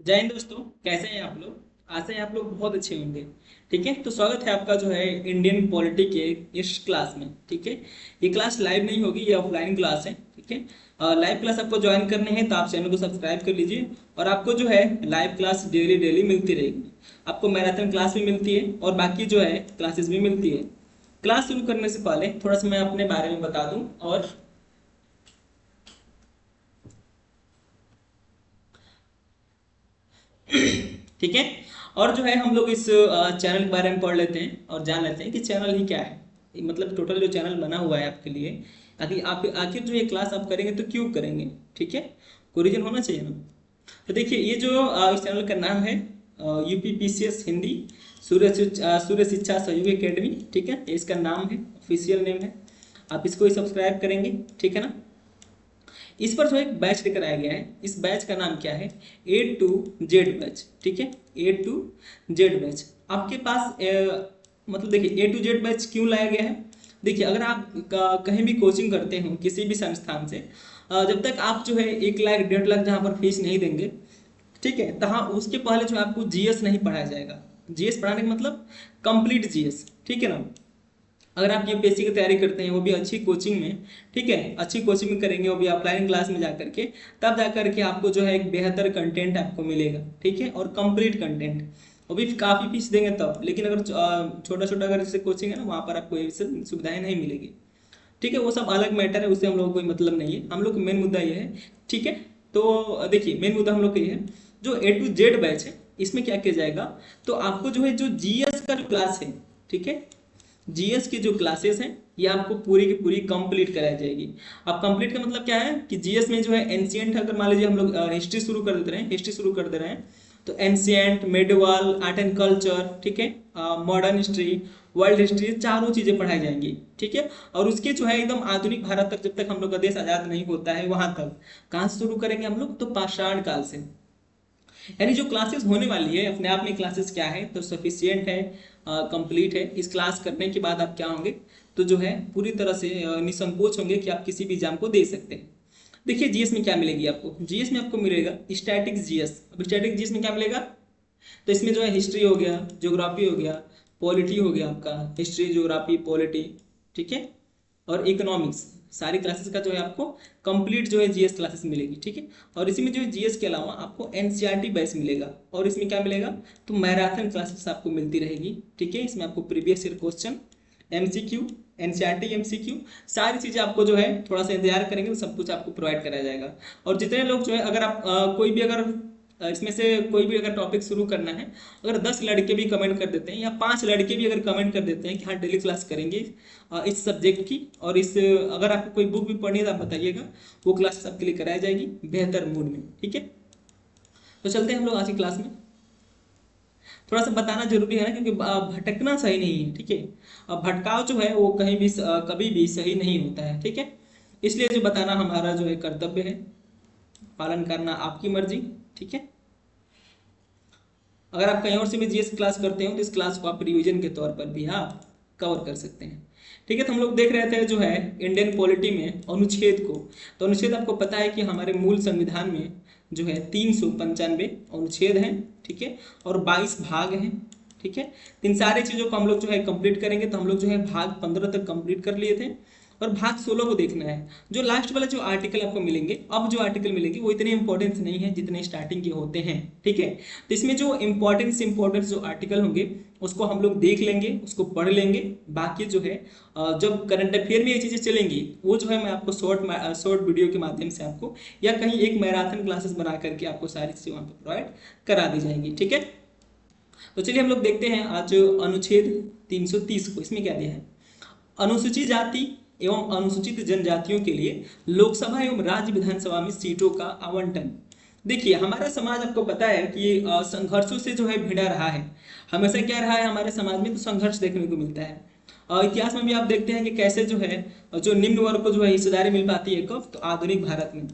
जय हिंद दोस्तों। कैसे हैं आप लोग? आशा है आप लोग बहुत अच्छे होंगे। ठीक है, तो स्वागत है आपका जो है इंडियन पॉलिटी के इस क्लास में। ठीक है, ये क्लास लाइव नहीं होगी, ये ऑफलाइन क्लास है। ठीक है, लाइव क्लास आपको ज्वाइन करने हैं तो आप चैनल को सब्सक्राइब कर लीजिए और आपको जो है लाइव क्लास डेली डेली मिलती रहेगी। आपको मैराथन क्लास भी मिलती है और बाकी जो है क्लासेस भी मिलती है। क्लास शुरू करने से पहले थोड़ा सा मैं अपने बारे में बता दूं और ठीक है, और जो है हम लोग इस चैनल के बारे में पढ़ लेते हैं और जान लेते हैं कि चैनल ही क्या है। मतलब टोटल जो चैनल बना हुआ है आपके लिए, ताकि आप आखिर जो ये क्लास आप करेंगे तो क्यों करेंगे। ठीक है, कोई रीजन होना चाहिए ना। तो देखिए, ये जो इस चैनल का नाम है यूपीपीसीएस हिंदी सूर्य शिक्षा सहयोगी एकेडमी। ठीक है, ये इसका नाम है, ऑफिशियल नेम है। आप इसको ही सब्सक्राइब करेंगे, ठीक है ना। इस पर जो एक बैच लेकर आया गया है, इस बैच का नाम क्या है? A to Z batch. ठीक है, A to Z बैच आपके पास मतलब देखिए A to Z बैच क्यों लाया गया है। देखिए, अगर आप कहीं भी कोचिंग करते हो किसी भी संस्थान से, जब तक आप जो है 1 लाख 1.5 लाख जहाँ पर फीस नहीं देंगे, ठीक है, तहाँ उसके पहले जो है आपको जीएस नहीं पढ़ाया जाएगा। जीएस पढ़ाने का मतलब कंप्लीट जीएस। ठीक है ना। अगर आप यूपीएससी की तैयारी करते हैं वो भी अच्छी कोचिंग में, ठीक है, अच्छी कोचिंग में करेंगे वो भी ऑफलाइन क्लास में जा करके, तब जा करके आपको जो है एक बेहतर कंटेंट आपको मिलेगा। ठीक है, और कंप्लीट कंटेंट, वो भी काफ़ी फीस देंगे तब। लेकिन अगर छोटा छोटा अगर जैसे कोचिंग है ना, वहाँ पर आपको ये सब सुविधाएं नहीं मिलेगी। ठीक है, वो सब अलग मैटर है, उससे हम लोग को कोई मतलब नहीं है। हम लोग का मेन मुद्दा ये है। ठीक है, तो देखिए मेन मुद्दा हम लोग का ये है, जो A to Z बैच है इसमें क्या किया जाएगा। तो आपको जो है जो जीएस का जो क्लास है, ठीक है, जीएस की जो क्लासेस हैं ये आपको पूरी की पूरी कंप्लीट कराई जाएगी। अब कंप्लीट का मतलब क्या है कि जीएस में जो है एंशियंट, अगर मान लीजिए हम लोग हिस्ट्री शुरू कर देते हैं, हिस्ट्री शुरू कर दे रहे हैं, तो ancient, medieval, art and culture, ठीक है, मॉडर्न हिस्ट्री, वर्ल्ड हिस्ट्री, चारों चीजें पढ़ाई जाएंगी। ठीक है, और उसके जो है एकदम आधुनिक भारत तक, जब तक हम लोग का देश आजाद नहीं होता है वहां तक। कहाँ से शुरू करेंगे हम लोग? तो पाषाण काल से। यानी जो क्लासेस होने वाली है अपने आप में, क्लासेस क्या है तो सफिशियंट है, कंप्लीट है। इस क्लास करने के बाद आप क्या होंगे, तो जो है पूरी तरह से निसंकोच होंगे कि आप किसी भी एग्जाम को दे सकते हैं। देखिए जीएस में क्या मिलेगी आपको, जीएस में आपको मिलेगा स्टैटिक जीएस। अब स्टैटिक जीएस में क्या मिलेगा? तो इसमें जो है हिस्ट्री हो गया, ज्योग्राफी हो गया, पॉलिटी हो गया आपका, हिस्ट्री ज्योग्राफी पॉलिटी, ठीक है, और इकोनॉमिक्स, सारी क्लासेस का जो है आपको कंप्लीट जो है जीएस क्लासेस मिलेगी। ठीक है, और इसी में जो है जीएस के अलावा आपको एनसीईआरटी बैच मिलेगा, और इसमें क्या मिलेगा, तो मैराथन क्लासेस आपको मिलती रहेगी। ठीक है, इसमें आपको previous year question, MCQ, NCERT MCQ, सारी चीज़ें आपको जो है थोड़ा सा इंतजार करेंगे तो सब कुछ आपको प्रोवाइड कराया जाएगा। और जितने लोग जो है, अगर आप कोई भी अगर इसमें से कोई भी अगर टॉपिक शुरू करना है, अगर 10 लड़के भी कमेंट कर देते हैं या 5 लड़के भी अगर कमेंट कर देते हैं कि हाँ डेली क्लास करेंगे इस सब्जेक्ट की, और इस अगर आपको कोई बुक भी पढ़नी है तो आप बताइएगा, वो क्लास आपके लिए कराई जाएगी बेहतर मूड में। ठीक है, तो चलते हैं हम लोग आज की क्लास में। थोड़ा सा बताना जरूरी है ना, क्योंकि भटकना सही नहीं है। ठीक है, भटकाव जो है वो कहीं भी कभी भी सही नहीं होता है। ठीक है, इसलिए जो बताना हमारा जो है कर्तव्य है, पालन करना आपकी मर्जी। ठीक है, अगर आप कहीं और से भी जीएस क्लास करते हो तो इस क्लास को आप रिवीजन के तौर पर भी आप कवर कर सकते हैं। ठीक है, तो हम लोग देख रहे थे जो है इंडियन पॉलिटी में अनुच्छेद को। तो अनुच्छेद आपको पता है कि हमारे मूल संविधान में जो है 395 अनुच्छेद हैं। ठीक है, और 22 भाग हैं। ठीक है, तो इन सारी चीज़ों को हम लोग जो है कंप्लीट करेंगे। तो हम लोग जो है भाग 15 तक कंप्लीट कर लिए थे और भाग 16 को देखना है। जो लास्ट वाला जो आर्टिकल आपको मिलेंगे, अब जो आर्टिकल मिलेंगे वो इतने इंपॉर्टेंस नहीं है जितने स्टार्टिंग के होते हैं। ठीक है, तो इसमें जो इंपॉर्टेंस जो आर्टिकल होंगे उसको हम लोग देख लेंगे, उसको पढ़ लेंगे। बाकी जो है जब करंट अफेयर में ये चीज़ें चलेंगी, वो जो है मैं आपको शॉर्ट वीडियो के माध्यम से आपको, या कहीं एक मैराथन क्लासेस बना करके आपको सारी चीज़ें वहाँ पर प्रोवाइड करा दी जाएंगी। ठीक है, तो चलिए हम लोग देखते हैं आज अनुच्छेद 330 को। इसमें क्या दिया है? अनुसूचित जाति एवं अनुसूचित जनजातियों के लिए लोकसभा एवं राज्य विधानसभा में सीटों का आवंटन। देखिए, हमारा समाज आपको पता है कि संघर्षों से जो है भिड़ा रहा है। हमेशा क्या रहा है हमारे समाज में, तो संघर्ष देखने को मिलता है। इतिहास में भी आप देखते हैं कि कैसे जो है जो निम्न वर्ग को जो है हिस्सेदारी मिल पाती है, कब? तो आधुनिक भारत में।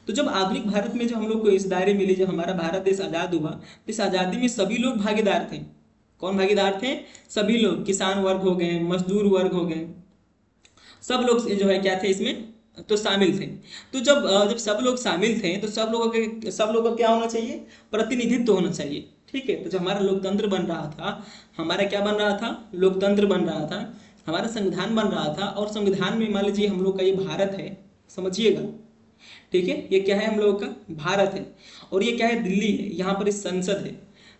तो जब आधुनिक भारत में जो हम लोग को हिस्सेदारी मिली, जब हमारा भारत देश आज़ाद हुआ, तो इस आज़ादी में सभी लोग भागीदार थे। कौन भागीदार थे? सभी लोग, किसान वर्ग हो गए, मजदूर वर्ग हो गए, सब लोग जो है क्या थे इसमें, तो शामिल थे। तो जब सब लोग शामिल थे तो सब लोगों का क्या होना चाहिए, प्रतिनिधित्व होना चाहिए। ठीक है, तो जब हमारा लोकतंत्र बन रहा था, हमारा क्या बन रहा था, लोकतंत्र बन रहा था, हमारा संविधान बन रहा था, और संविधान में मान लीजिए हम लोग का ये भारत है, समझिएगा। ठीक है, ये क्या है, हम लोगों का भारत है, और ये क्या है, दिल्ली है, यहाँ पर इस संसद है।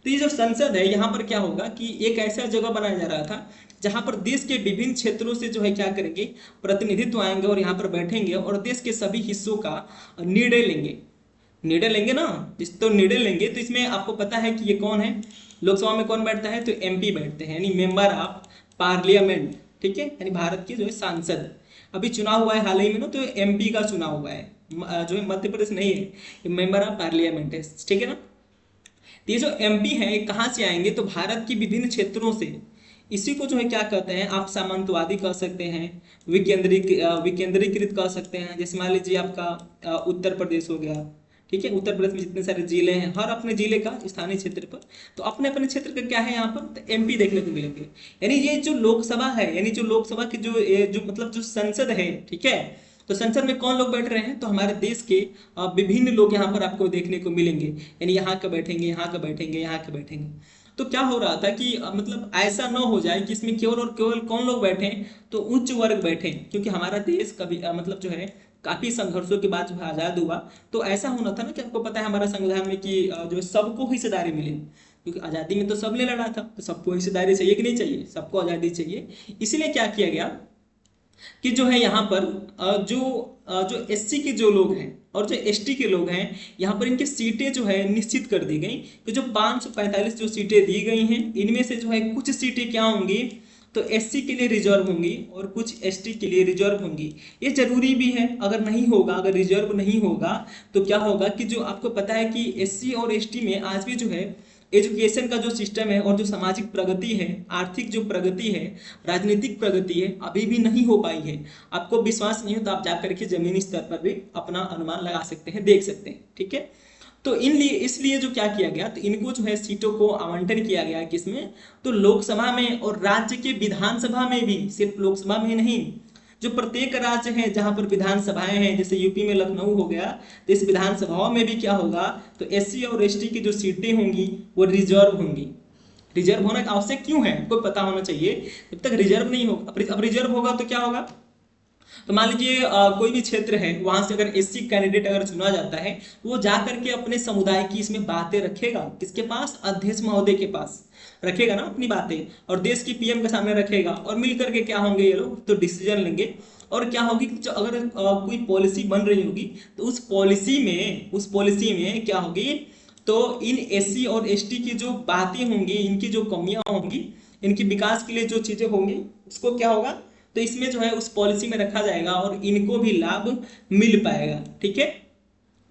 तो ये जो संसद है, यहाँ पर क्या होगा कि एक ऐसा जगह बनाया जा रहा था जहाँ पर देश के विभिन्न क्षेत्रों से जो है क्या करेंगे, प्रतिनिधित्व आएंगे और यहाँ पर बैठेंगे और देश के सभी हिस्सों का निर्णय लेंगे। निर्णय लेंगे ना, तो निर्णय लेंगे, तो इसमें आपको पता है कि ये कौन है, लोकसभा में कौन बैठता है, तो एमपी बैठते हैं, यानी मेंबर ऑफ पार्लियामेंट। ठीक है, यानी भारत के जो है सांसद। अभी चुनाव हुआ है हाल ही में ना, तो एमपी का चुनाव हुआ है, जो है मध्य प्रदेश नहीं है, ये मेंबर ऑफ पार्लियामेंट है। ठीक है ना, तो ये जो एमपी है कहाँ से आएंगे, तो भारत की विभिन्न क्षेत्रों से। इसी को जो है क्या कहते हैं, आप सामंतवादी कह सकते हैं, विकेंद्रीकृत कह सकते हैं। जैसे मान लीजिए आपका उत्तर प्रदेश हो गया। ठीक है, उत्तर प्रदेश में जितने सारे जिले हैं, हर अपने जिले का स्थानीय क्षेत्र पर, तो अपने अपने क्षेत्र का क्या है यहाँ पर, तो एमपी देखने को मिलेंगे। यानी ये जो लोकसभा है, यानी जो लोकसभा की जो मतलब जो संसद है, ठीक है, तो संसद में कौन लोग बैठ रहे हैं, तो हमारे देश के विभिन्न लोग यहाँ पर आपको देखने को मिलेंगे। यानी यहाँ का बैठेंगे, यहाँ का बैठेंगे, यहाँ का बैठेंगे। तो क्या हो रहा था कि मतलब ऐसा न हो जाए कि इसमें केवल और केवल कौन लोग बैठे, तो उच्च वर्ग बैठे, क्योंकि हमारा देश कभी मतलब जो है काफी संघर्षों के बाद जो है आजाद हुआ। तो ऐसा होना था ना कि आपको पता है हमारा संविधान में कि जो है सबको हिस्सेदारी मिले, क्योंकि आजादी में तो सबने लड़ा था, तो सबको हिस्सेदारी चाहिए कि नहीं चाहिए, सबको आजादी चाहिए। इसीलिए क्या किया गया कि जो है यहाँ पर जो एससी के जो लोग हैं और जो एसटी के लोग हैं, यहाँ पर इनकी सीटें जो है निश्चित कर दी गई कि जो 545 जो सीटें दी गई हैं, इनमें से जो है कुछ सीटें क्या होंगी, तो एससी के लिए रिजर्व होंगी और कुछ एसटी के लिए रिजर्व होंगी। ये जरूरी भी है, अगर नहीं होगा, अगर रिजर्व नहीं होगा तो क्या होगा कि जो आपको पता है कि एससी और एसटी में आज भी जो है एजुकेशन का जो सिस्टम है और जो सामाजिक प्रगति है, आर्थिक जो प्रगति है, राजनीतिक प्रगति है, अभी भी नहीं हो पाई है। आपको विश्वास नहीं हो तो आप जाकर के जमीनी स्तर पर भी अपना अनुमान लगा सकते हैं, देख सकते हैं। ठीक है, तो इसलिए जो क्या किया गया, तो इनको जो है सीटों को आवंटन किया गया किसमें, तो लोकसभा में, और राज्य के विधानसभा में भी, सिर्फ लोकसभा में नहीं, जो प्रत्येक राज्य है जहां पर विधानसभाएं हैं, जैसे यूपी में लखनऊ हो गया, तो इस विधानसभाओं में भी क्या होगा, तो एससी और एसटी की जो सीटें होंगी वो रिजर्व होंगी। रिजर्व होना आवश्यक क्यों है, आपको पता होना चाहिए। जब तक रिजर्व नहीं होगा, अब रिजर्व होगा तो क्या होगा, तो मान लीजिए कोई भी क्षेत्र है, वहां से अगर एससी कैंडिडेट अगर चुना जाता है, वो जा करके अपने समुदाय की इसमें बातें रखेगा, किसके पास, अध्यक्ष महोदय के पास रखेगा ना अपनी बातें, और देश की पीएम के सामने रखेगा, और मिल करके क्या होंगे ये लोग, तो डिसीजन लेंगे। और क्या होगी, जो अगर कोई पॉलिसी बन रही होगी, तो उस पॉलिसी में क्या होगी, तो इन एससी और एसटी की जो बातें होंगी, इनकी जो कमियां होंगी, इनके विकास के लिए जो चीजें होंगी, उसको क्या होगा, तो इसमें जो है उस पॉलिसी में रखा जाएगा और इनको भी लाभ मिल पाएगा। ठीक है,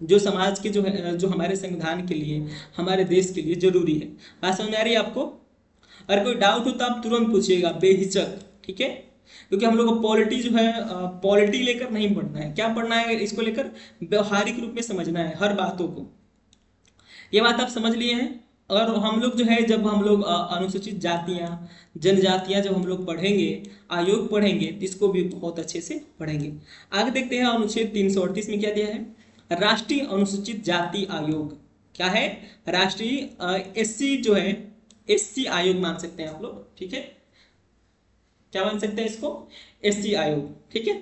जो समाज के जो है, जो हमारे संविधान के लिए, हमारे देश के लिए जरूरी है। बात समझ में आ रही है आपको? अगर कोई डाउट हो तो आप तुरंत पूछिएगा बेहिचक। ठीक है, क्योंकि हम लोग को पॉलिटी जो है, पॉलिटी लेकर नहीं पढ़ना है। क्या पढ़ना है, इसको लेकर व्यवहारिक रूप में समझना है हर बातों को। ये बात आप समझ लिए हैं। और हम लोग जो है, जब हम लोग अनुसूचित जातियां, जनजातियां जब हम लोग पढ़ेंगे, आयोग पढ़ेंगे, तो इसको भी बहुत अच्छे से पढ़ेंगे। आगे देखते हैं, अनुच्छेद 338 में क्या दिया है, राष्ट्रीय अनुसूचित जाति आयोग। क्या है, राष्ट्रीय एससी जो है, एससी आयोग मान सकते हैं आप लोग। ठीक है, क्या मान सकते हैं इसको, एससी आयोग। ठीक है,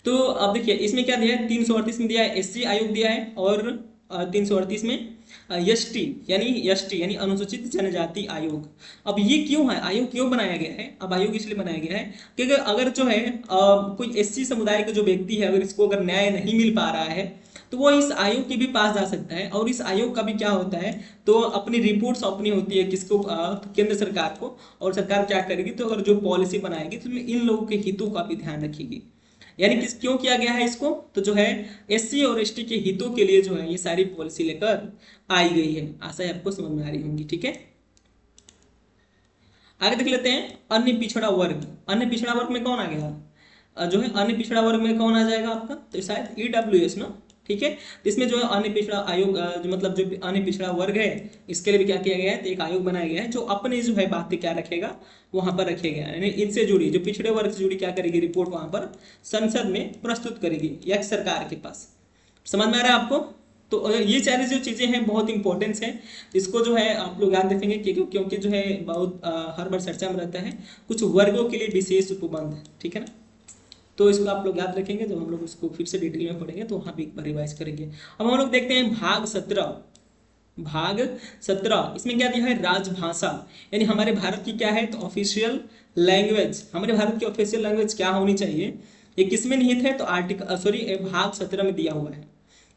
तो अब देखिए इसमें क्या दिया है, 338 में दिया है एससी आयोग दिया है, और 338 में एसटी यानी अनुसूचित जनजाति आयोग। अब ये क्यों है, आयोग क्यों बनाया गया है, अब आयोग इसलिए बनाया गया है कि अगर जो है कोई एससी समुदाय का जो व्यक्ति है, अगर इसको अगर न्याय नहीं मिल पा रहा है, तो वो इस आयोग के भी पास जा सकता है। और इस आयोग का भी क्या होता है, तो अपनी रिपोर्ट सौंपनी होती है किसको, केंद्र सरकार को। और सरकार क्या करेगी, तो अगर जो पॉलिसी बनाएगी तो इन लोगों के हितों का भी ध्यान रखेगी। यानी किस क्यों किया गया है इसको, तो जो है एससी और एसटी के हितों के लिए जो है ये सारी पॉलिसी लेकर आई गई है। आशा है आपको समझ में आ रही होंगी। ठीक है, आगे देख लेते हैं, अन्य पिछड़ा वर्ग। अन्य पिछड़ा वर्ग में कौन आ गया, जो है अन्य पिछड़ा वर्ग में कौन आ जाएगा आपका, तो शायद ईडब्ल्यूएस ना, ठीक है। तो इसमें जो है अन्य पिछड़ा आयोग जो मतलब जो अन्य पिछड़ा वर्ग है इसके लिए भी क्या किया गया है, तो एक आयोग बनाया गया है जो अपने जो है बातें क्या रखेगा वहां पर रखेगा, यानी इनसे जुड़ी जो पिछड़े वर्ग से जुड़ी क्या करेगी रिपोर्ट वहां पर संसद में प्रस्तुत करेगी या सरकार के पास। समझ में आ रहा है आपको? तो ये सारी जो चीजें हैं बहुत इंपॉर्टेंस है, इसको जो है आप लोग याद रखेंगे क्योंकि जो है बहुत हर बार चर्चा में रहता है कुछ वर्गों के लिए विशेष उपबंध, ठीक है ना। तो इसको आप लोग याद रखेंगे, जब हम लोग इसको फिर से डिटेल में पढ़ेंगे तो वहाँ भी एक बार रिवाइज करेंगे। अब हम लोग देखते हैं भाग 17 इसमें क्या दिया है, राजभाषा, यानी हमारे भारत की क्या है तो ऑफिशियल लैंग्वेज, हमारे भारत की ऑफिशियल लैंग्वेज क्या होनी चाहिए, ये किसमें निहित है तो भाग 17 में दिया हुआ है।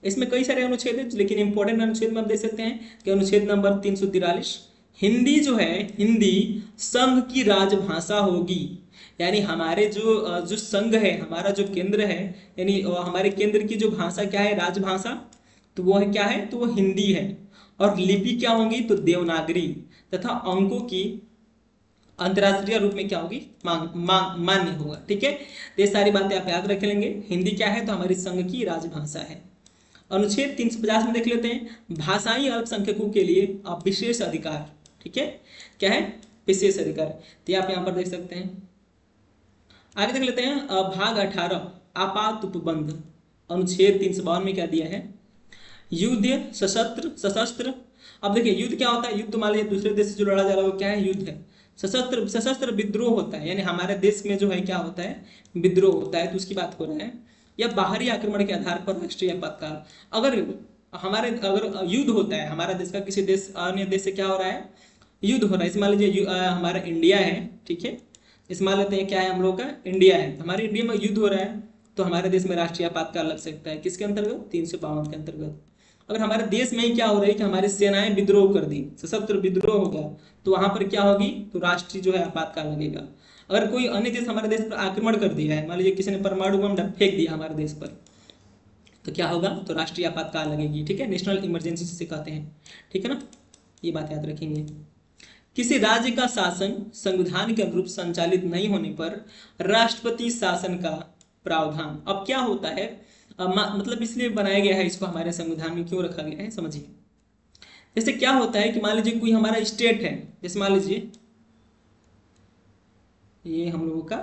इसमें कई सारे अनुच्छेद हैं, लेकिन इंपॉर्टेंट अनुच्छेद में आप देख सकते हैं कि अनुच्छेद नंबर 343 हिंदी जो है, हिंदी संघ की राजभाषा होगी, यानी हमारे जो संघ है, हमारा जो केंद्र है, यानी हमारे केंद्र की जो भाषा क्या है राजभाषा, तो वो है क्या है तो वो हिंदी है। और लिपि क्या होगी तो देवनागरी, तथा अंकों की अंतरराष्ट्रीय रूप में क्या होगी मान्य होगा, ठीक है। तो ये सारी बातें आप याद रख लेंगे। हिंदी क्या है तो हमारी संघ की राजभाषा है। अनुच्छेद 350 में देख लेते हैं, भाषाई अल्पसंख्यकों के लिए विशेष अधिकार, ठीक है, क्या है विशेष अधिकार, तो आप यहाँ पर देख सकते हैं। आगे देख लेते हैं भाग 18 आपात उपबंध, अनुच्छेद 352 में क्या दिया है, युद्ध सशस्त्र। अब देखिए युद्ध क्या होता है, युद्ध मान लीजिए दूसरे देश से जो लड़ा जा रहा है वो क्या है युद्ध है। सशस्त्र विद्रोह होता है, यानी हमारे देश में जो है क्या होता है विद्रोह होता है, तो उसकी बात हो रहा है। या बाहरी आक्रमण के आधार पर राष्ट्रीय आपातकाल, अगर युद्ध होता है हमारा देश का किसी देश अन्य देश से क्या हो रहा है युद्ध हो रहा है, इस मान लीजिए हमारा इंडिया है, ठीक है, इस मान लेते हैं क्या है हम लोग का इंडिया है, हमारे इंडिया में युद्ध हो रहा है तो हमारे देश में राष्ट्रीय आपातकाल लग सकता है, किसके अंतर्गत 352 के अंतर्गत। अगर हमारे देश में ही क्या हो रहा है कि हमारी सेनाएं विद्रोह कर दी, सशस्त्र विद्रोह हो गया, तो वहां पर क्या होगी तो राष्ट्रीय जो है आपातकाल लगेगा। अगर कोई अन्य देश हमारे देश पर आक्रमण कर दिया है, मान लीजिए किसी ने परमाणु बम फेंक दिया हमारे देश पर, तो क्या होगा तो राष्ट्रीय आपातकाल लगेगी, ठीक है, नेशनल इमरजेंसी से कहते हैं, ठीक है ना, ये बात याद रखेंगे। किसी राज्य का शासन संविधान के अनुरूप संचालित नहीं होने पर राष्ट्रपति शासन का प्रावधान। अब क्या होता है मतलब इसलिए बनाया गया है इसको हमारे संविधान में, क्यों रखा गया है समझिए। जैसे क्या होता है कि मान लीजिए कोई हमारा स्टेट है, जैसे मान लीजिए ये हम लोगों का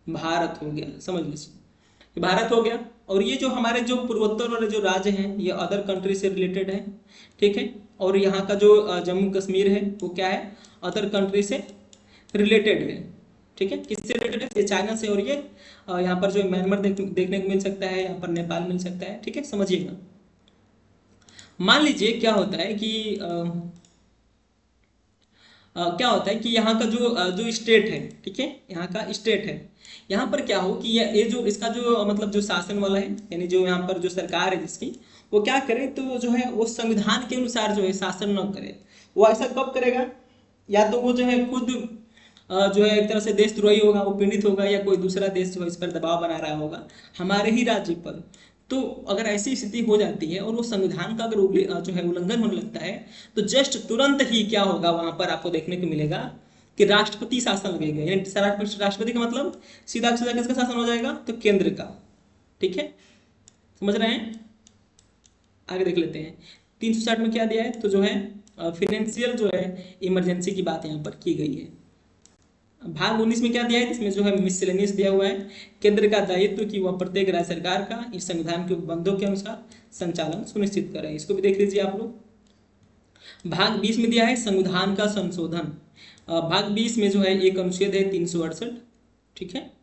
भारत हो गया, समझ लीजिए भारत हो गया, और ये जो हमारे जो पूर्वोत्तर वाले जो राज्य हैं ये अदर कंट्री से रिलेटेड है, ठीक है, और यहाँ का जो जम्मू कश्मीर है वो क्या है अदर कंट्री से रिलेटेड है, ठीक है, किससे रिलेटेड है ये चाइना से, और ये यहाँ पर जो म्यांमार देखने को मिल सकता है, यहाँ पर नेपाल मिल सकता है, ठीक है, समझिएगा। मान लीजिए क्या होता है कि क्या होता है कि यहाँ का जो स्टेट है, ठीक है, यहाँ का स्टेट है, यहाँ पर क्या हो कि ये जो इसका जो मतलब जो शासन वाला है, यानी जो यहाँ पर जो सरकार है जिसकी, वो क्या करे तो जो है वो संविधान के अनुसार जो है शासन न करे। वो ऐसा कब करेगा, या तो वो जो है खुद जो है एक तरह से देशद्रोही होगा, वो पीड़ित होगा, या कोई दूसरा देश जो है इस पर दबाव बना रहा होगा हमारे ही राज्य पर। तो अगर ऐसी स्थिति हो जाती है और वो संविधान का अगर जो है उल्लंघन होने लगता है, तो जस्ट तुरंत ही क्या होगा वहां पर आपको देखने को मिलेगा कि राष्ट्रपति शासन लगेगा, यानी राष्ट्रपति का मतलब सीधा सीधा किसका शासन हो जाएगा तो केंद्र का, ठीक है, समझ रहे हैं। आगे देख लेते हैं 360 में क्या दिया है, तो जो है फाइनेंशियल जो है इमरजेंसी की बात यहाँ पर की गई है। भाग 19 में क्या दिया है, इसमें जो है मिसलेनियस दिया हुआ है, केंद्र का दायित्व कि वह प्रत्येक राज्य सरकार का इस संविधान के उपबंधों के अनुसार संचालन सुनिश्चित करें, इसको भी देख लीजिए आप लोग। भाग 20 में दिया है संविधान का संशोधन, भाग 20 में जो है एक अनुच्छेद है 368, ठीक है,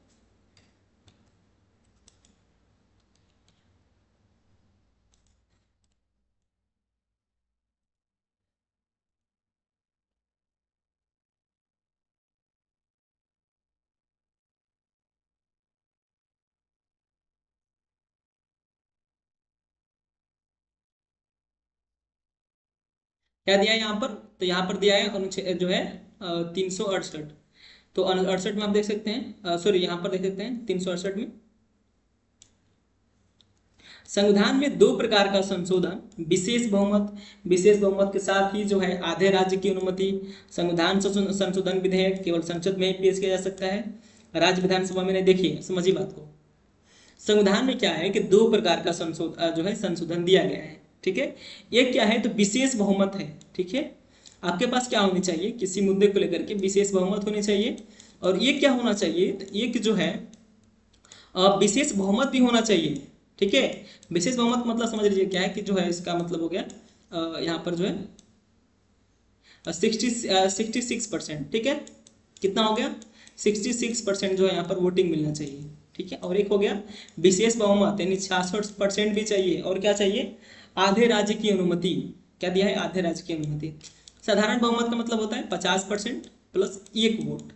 क्या दिया है यहाँ पर, तो यहाँ पर दिया है अनुच्छेद जो है 368, तो 68 में आप देख सकते हैं, सॉरी यहाँ पर देख सकते हैं 368 में संविधान में दो प्रकार का संशोधन, विशेष बहुमत के साथ ही जो है आधे राज्य की अनुमति, संविधान संशोधन विधेयक केवल संसद में ही पेश किया जा सकता है, राज्य विधानसभा में नहीं। देखिए समझिए बात को, संविधान में क्या है कि दो प्रकार का जो है संशोधन दिया गया है, ठीक है। एक क्या है, तो विशेष बहुमत है, ठीक है। आपके पास क्या होनी चाहिए, किसी मुद्दे को लेकर के विशेष बहुमत होनी चाहिए। और ये क्या होना चाहिए, तो एक जो है विशेष बहुमत भी होना चाहिए, ठीक है। विशेष बहुमत मतलब समझ लीजिए क्या है कि जो है इसका मतलब हो गया यहाँ पर जो है 66%, ठीक है। कितना हो गया, 66% जो है यहाँ पर वोटिंग मिलना चाहिए, ठीक है। और एक हो गया विशेष बहुमत, यानी 66% भी चाहिए। और क्या चाहिए, आधे राज्य की अनुमति। क्या दिया है, आधे राज्य की अनुमति। साधारण बहुमत का मतलब होता है 50% प्लस एक वोट,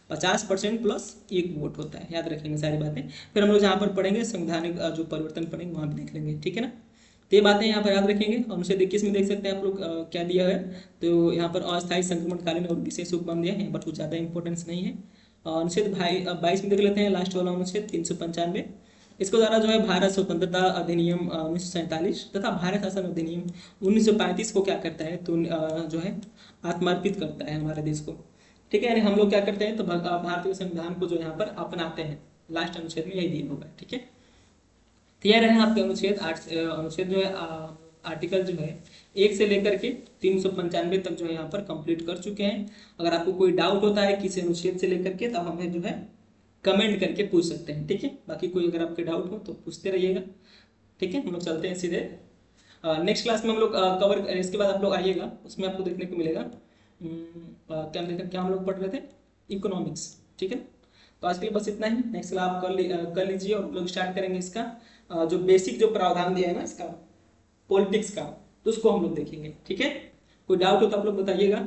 50% प्लस एक वोट होता है, याद रखेंगे सारी बातें। फिर हम लोग जहाँ पर पढ़ेंगे संवैधानिक जो परिवर्तन पढ़ेंगे वहाँ भी देख लेंगे, ठीक है ना। तो ये बातें यहाँ पर याद रखेंगे। और अनुच्छेद 21 में देख सकते हैं आप लोग क्या दिया है, तो यहाँ पर अस्थायी संक्रमणकालीन और विशेष उपबंध दिया है, यहाँ पर कुछ ज़्यादा इंपॉर्टेंस नहीं है। अनुच्छेद 22 में देख लेते हैं, लास्ट वाला अनुच्छेद 395। इसके द्वारा जो है भारत स्वतंत्रता अधिनियम 1947 तथा भारत शासन अधिनियम 1935 को क्या करता है, तो जो है आत्मार्पित करता है हमारे देश को, ठीक है। यानी हम लोग क्या करते हैं, तो भारतीय संविधान को जो यहाँ पर अपनाते हैं। लास्ट अनुच्छेद में यही दिया होगा, ठीक है। तो यह रहे आपके अनुच्छेद अनुच्छेद जो है आर्टिकल जो है 1 से लेकर के 395 तक जो है यहाँ पर कंप्लीट कर चुके हैं। अगर आपको कोई डाउट होता है किसी अनुच्छेद से लेकर के, तो हमें जो है कमेंट करके पूछ सकते हैं, ठीक है। बाकी कोई अगर आपके डाउट हो तो पूछते रहिएगा, ठीक है। हम लोग चलते हैं सीधे नेक्स्ट क्लास में। हम लोग कवर, इसके बाद आप लोग आइएगा, उसमें आपको देखने को मिलेगा क्या हम लोग पढ़ रहे थे, इकोनॉमिक्स, ठीक है। तो आज के लिए बस इतना ही। नेक्स्ट क्लास आप कर लीजिए और हम लोग स्टार्ट करेंगे इसका जो बेसिक जो प्रावधान दिया है ना इसका पॉलिटिक्स का, तो उसको हम लोग देखेंगे, ठीक है। कोई डाउट हो तो आप लोग बताइएगा।